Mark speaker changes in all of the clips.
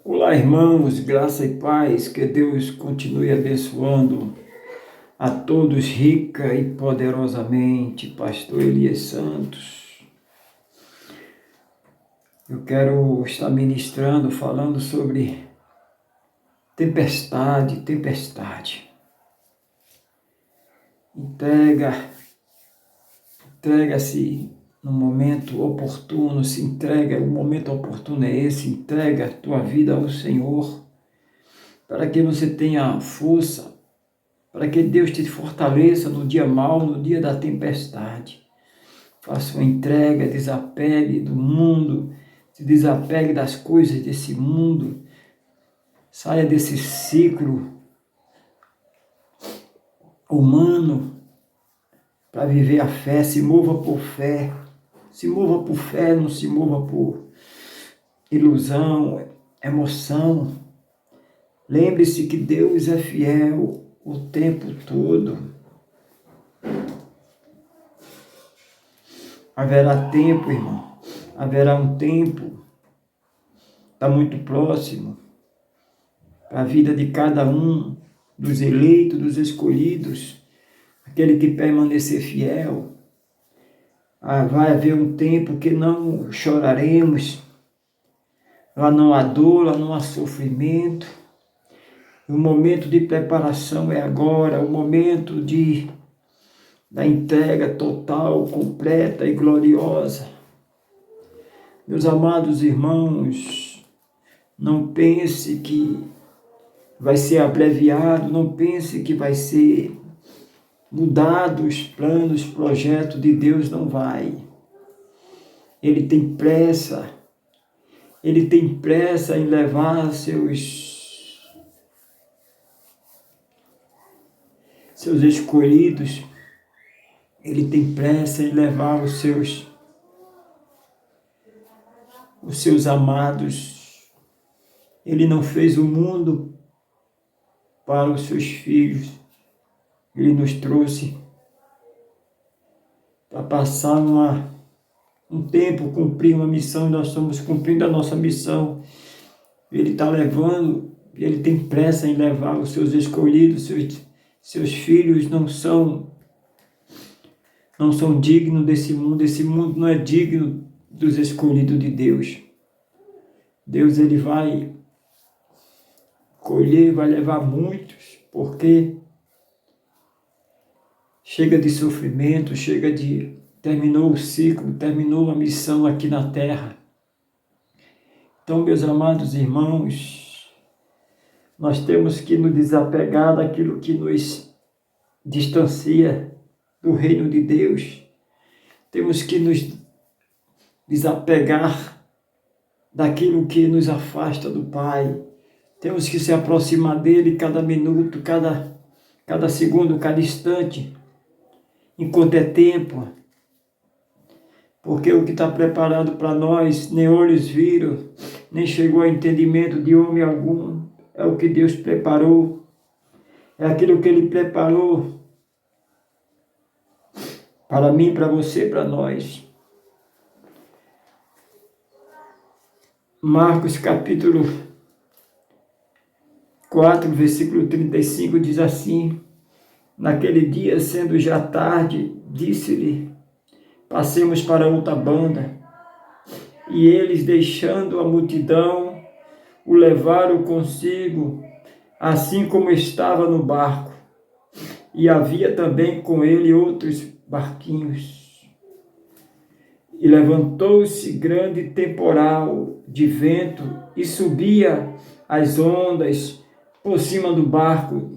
Speaker 1: Olá, irmãos, graça e paz, que Deus continue abençoando a todos rica e poderosamente. Pastor Elias Santos. Eu quero estar ministrando, falando sobre tempestade. Entrega-se no momento oportuno, se entrega, o momento oportuno é esse, entrega a tua vida ao Senhor, para que você tenha força, para que Deus te fortaleça no dia mau, no dia da tempestade. Faça uma entrega, desapegue do mundo, se desapegue das coisas desse mundo, saia desse ciclo humano para viver a fé, se mova por fé, não se mova por ilusão, emoção. Lembre-se que Deus é fiel o tempo todo. Haverá tempo, irmão. Haverá um tempo, está muito próximo, para a vida de cada um, dos eleitos, dos escolhidos, aquele que permanecer fiel. Vai haver um tempo que não choraremos, lá não há dor, lá não há sofrimento. O momento de preparação é agora, o momento da entrega total, completa e gloriosa. Meus amados irmãos, não pense que vai ser abreviado, não pense que vai ser mudado os planos, projetos de Deus, não vai. Ele tem pressa em levar seus escolhidos, ele tem pressa em levar os seus amados. Ele não fez o mundo para os seus filhos. Ele nos trouxe para passar um tempo, cumprir uma missão, e nós estamos cumprindo a nossa missão. Ele está levando, ele tem pressa em levar os seus escolhidos, seus filhos não são dignos desse mundo. Esse mundo não é digno dos escolhidos de Deus. Deus, ele vai colher, vai levar muitos, porque chega de sofrimento, terminou o ciclo, terminou a missão aqui na terra. Então, meus amados irmãos, nós temos que nos desapegar daquilo que nos distancia do reino de Deus. Temos que nos desapegar daquilo que nos afasta do Pai. Temos que se aproximar dele cada minuto, cada segundo, cada instante, enquanto é tempo. Porque o que está preparado para nós, nem olhos viram, nem chegou a entendimento de homem algum. É o que Deus preparou. É aquilo que ele preparou para mim, para você, para nós. Marcos capítulo 4, versículo 35 diz assim: naquele dia, sendo já tarde, disse-lhe: passemos para outra banda. E eles, deixando a multidão, o levaram consigo, assim como estava no barco. E havia também com ele outros barquinhos. E levantou-se grande temporal de vento e subia as ondas por cima do barco,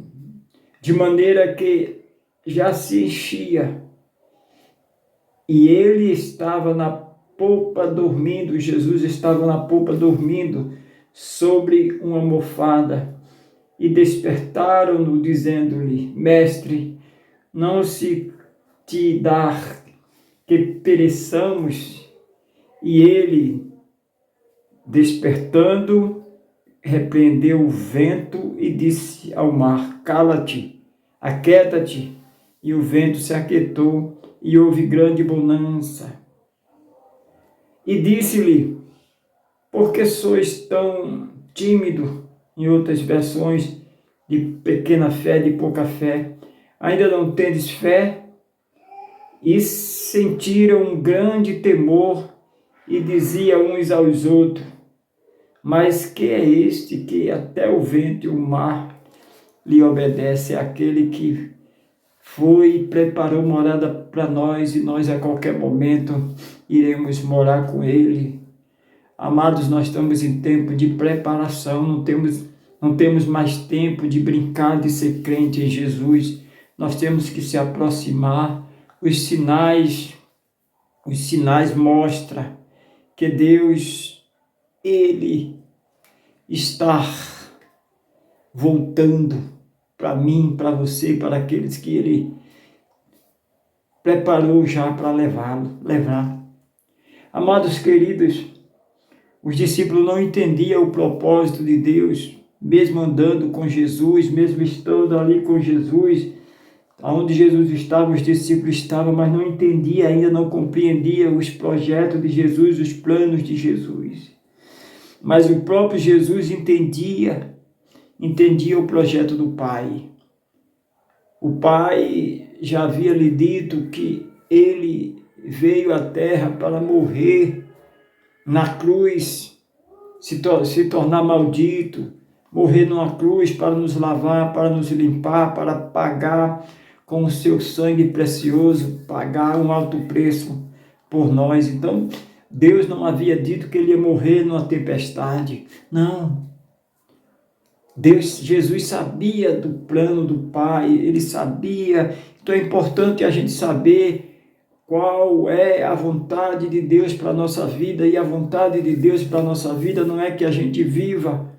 Speaker 1: de maneira que já se enchia. E ele estava na popa dormindo, Jesus estava na popa dormindo sobre uma almofada. E despertaram-no, dizendo-lhe: Mestre, não se te dá que pereçamos? E ele, despertando, repreendeu o vento e disse ao mar: Cala-te, aquieta-te. E o vento se aquietou e houve grande bonança. E disse-lhe: Por que sois tão tímido, em outras versões, de pequena fé, de pouca fé. Ainda não tendes fé? E sentiram um grande temor e diziam uns aos outros: mas que é este que até o vento e o mar lhe obedece? É aquele que foi e preparou morada para nós, e nós a qualquer momento iremos morar com ele. Amados, nós estamos em tempo de preparação, não temos mais tempo de brincar de ser crente em Jesus. Nós temos que se aproximar. Os sinais mostram que Deus, Ele está voltando para mim, para você, para aqueles que Ele preparou já para levar. Amados queridos, os discípulos não entendiam o propósito de Deus, mesmo andando com Jesus, mesmo estando ali com Jesus, onde Jesus estava, os discípulos estavam, mas não entendia ainda, não compreendia os projetos de Jesus, os planos de Jesus. Mas o próprio Jesus entendia o projeto do Pai. O Pai já havia lhe dito que ele veio à terra para morrer na cruz, se tornar maldito, morrer numa cruz para nos lavar, para nos limpar, para pagar com o seu sangue precioso, pagar um alto preço por nós. Então, Deus não havia dito que ele ia morrer numa tempestade. Não. Jesus sabia do plano do Pai, ele sabia. Então é importante a gente saber qual é a vontade de Deus para a nossa vida. E a vontade de Deus para a nossa vida não é que a gente viva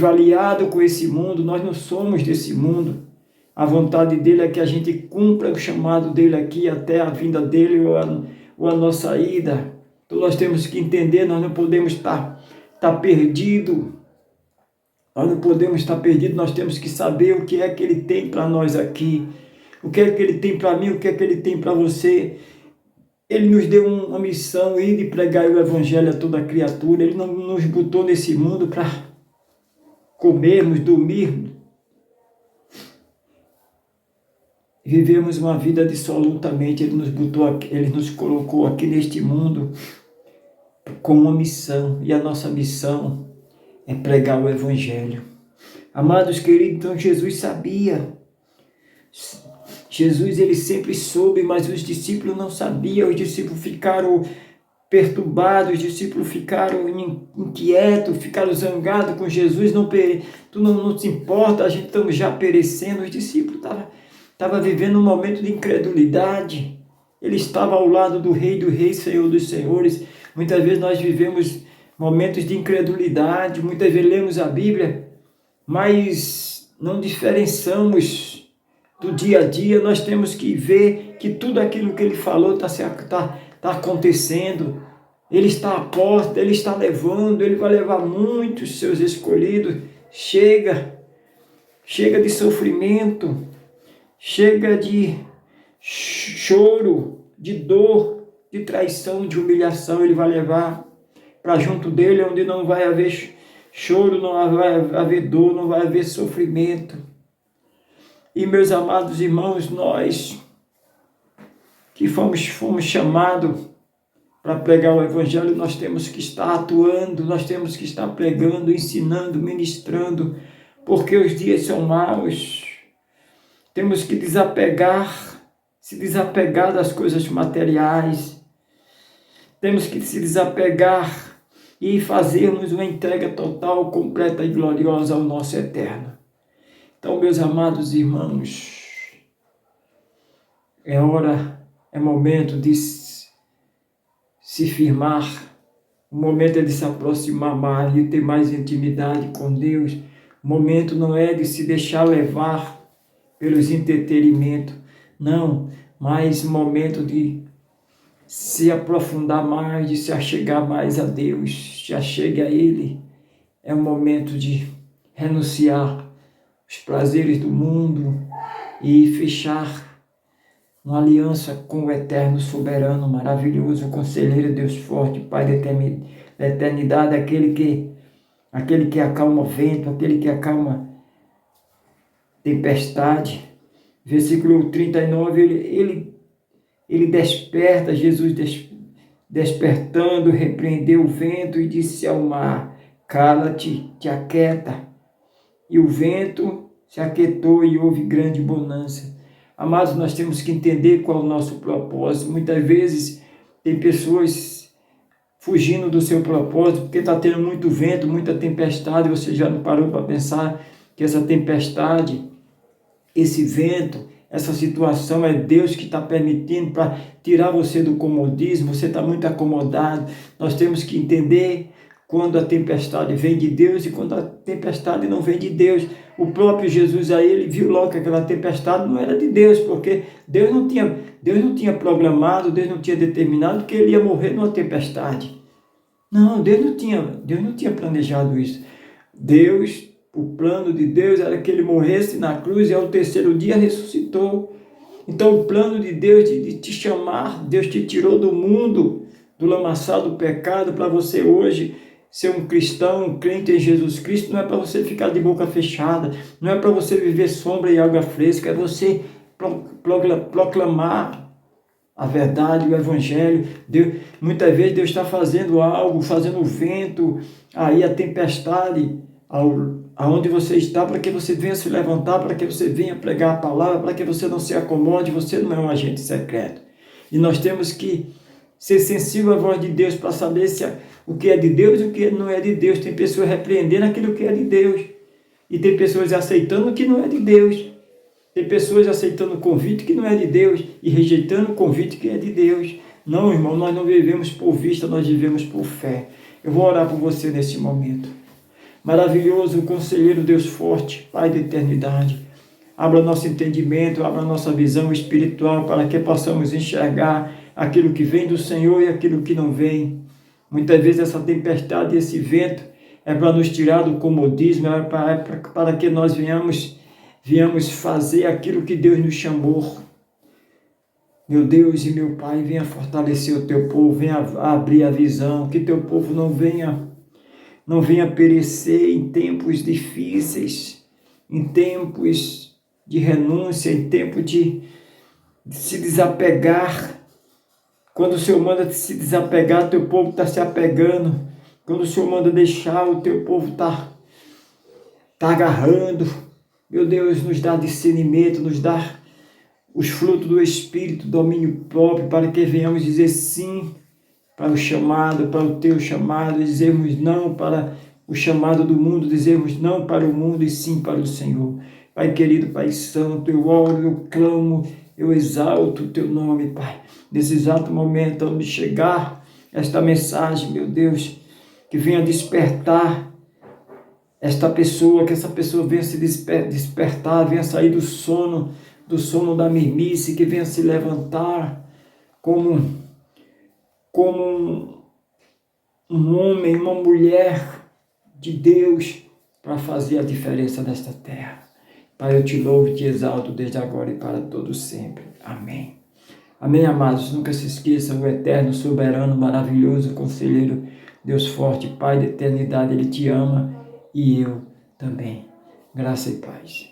Speaker 1: aliado com esse mundo. Nós não somos desse mundo. A vontade dele é que a gente cumpra o chamado dele aqui até a vinda dele ou a nossa ida. Então nós temos que entender, nós não podemos estar perdido. Nós não podemos estar perdidos, nós temos que saber o que é que ele tem para nós aqui. O que é que ele tem para mim, o que é que ele tem para você. Ele nos deu uma missão, ir de pregar o evangelho a toda criatura. Ele não nos botou nesse mundo para comermos, dormirmos. Vivemos uma vida dissolutamente. Ele nos colocou aqui neste mundo com uma missão. E a nossa missão é pregar o evangelho. Amados queridos, então Jesus sabia. Jesus, ele sempre soube, mas os discípulos não sabiam. Os discípulos ficaram perturbados, os discípulos ficaram inquietos, ficaram zangados com Jesus. Tu não se importa, a gente estamos já perecendo. Os discípulos estavam vivendo um momento de incredulidade. Ele estava ao lado do Rei dos Reis, Senhor dos Senhores. Muitas vezes nós vivemos momentos de incredulidade, muitas vezes lemos a Bíblia, mas não diferenciamos do dia a dia. Nós temos que ver que tudo aquilo que ele falou está acontecendo. Ele está à porta, ele está levando, ele vai levar muitos seus escolhidos. Chega de sofrimento, chega de choro, de dor, de traição, de humilhação. Ele vai levar para junto dele, onde não vai haver choro, não vai haver dor, não vai haver sofrimento. E meus amados irmãos, nós que fomos chamados para pregar o evangelho, nós temos que estar atuando, nós temos que estar pregando, ensinando, ministrando, porque os dias são maus. Temos que se desapegar das coisas materiais. Temos que se desapegar e fazermos uma entrega total, completa e gloriosa ao nosso Eterno. Então, meus amados irmãos, é momento de se firmar, o momento é de se aproximar mais, de ter mais intimidade com Deus. O momento não é de se deixar levar pelos entretenimentos, não, mas o momento de se aprofundar mais, de se achegar mais a Deus, se achegue a Ele. É o momento de renunciar os prazeres do mundo e fechar uma aliança com o eterno, soberano, maravilhoso, conselheiro, Deus forte, Pai da eternidade, aquele que aquele que acalma o vento, aquele que acalma tempestade. Versículo 39, ele desperta, Jesus despertando, repreendeu o vento e disse ao mar: cala-te, te aquieta. E o vento se aquietou e houve grande bonança. Amados, nós temos que entender qual é o nosso propósito. Muitas vezes tem pessoas fugindo do seu propósito porque está tendo muito vento, muita tempestade. Você já não parou para pensar que essa tempestade, esse vento, essa situação é Deus que está permitindo para tirar você do comodismo? Você está muito acomodado. Nós temos que entender quando a tempestade vem de Deus e quando a tempestade não vem de Deus. O próprio Jesus aí, ele viu logo que aquela tempestade não era de Deus, porque Deus não tinha programado, Deus não tinha determinado que ele ia morrer numa tempestade. Não, Deus não tinha planejado isso. O plano de Deus era que ele morresse na cruz e ao terceiro dia ressuscitou. Então o plano de Deus de te chamar, Deus te tirou do mundo, do lamaçal do pecado, para você hoje ser um cristão, um crente em Jesus Cristo. Não é para você ficar de boca fechada, não é para você viver sombra e água fresca, é você proclamar a verdade, o evangelho. Muitas vezes Deus está fazendo algo, fazendo o vento, aí a tempestade, aonde você está, para que você venha se levantar, para que você venha pregar a palavra, para que você não se acomode. Você não é um agente secreto. E nós temos que ser sensível à voz de Deus para saber o que é de Deus e o que não é de Deus. Tem pessoas repreendendo aquilo que é de Deus e tem pessoas aceitando o que não é de Deus. Tem pessoas aceitando o convite que não é de Deus e rejeitando o convite que é de Deus. Não, irmão, nós não vivemos por vista, nós vivemos por fé. Eu vou orar por você nesse momento. Maravilhoso, conselheiro, Deus forte, Pai da eternidade. Abra nosso entendimento, abra nossa visão espiritual para que possamos enxergar aquilo que vem do Senhor e aquilo que não vem. Muitas vezes essa tempestade, esse vento é para nos tirar do comodismo, é para que nós venhamos fazer aquilo que Deus nos chamou. Meu Deus e meu Pai, venha fortalecer o teu povo, venha abrir a visão, que teu povo não venha perecer em tempos difíceis, em tempos de renúncia, em tempo de se desapegar. Quando o Senhor manda se desapegar, teu povo está se apegando. Quando o Senhor manda deixar, o teu povo está agarrando. Meu Deus, nos dá discernimento, nos dá os frutos do Espírito, domínio próprio, para que venhamos dizer sim para o chamado, para o teu chamado, dizermos não para o chamado do mundo, dizermos não para o mundo e sim para o Senhor. Pai querido, Pai santo, eu oro, eu clamo, eu exalto o teu nome, Pai. Nesse exato momento, onde chegar esta mensagem, meu Deus, que venha despertar esta pessoa, que essa pessoa venha se despertar, venha sair do sono da mesmice, que venha se levantar como um homem, uma mulher de Deus, para fazer a diferença nesta terra. Pai, eu te louvo e te exalto desde agora e para todo sempre. Amém. Amém, amados. Nunca se esqueça, o eterno, soberano, maravilhoso, conselheiro, Deus forte, Pai da eternidade, Ele te ama e eu também. Graça e paz.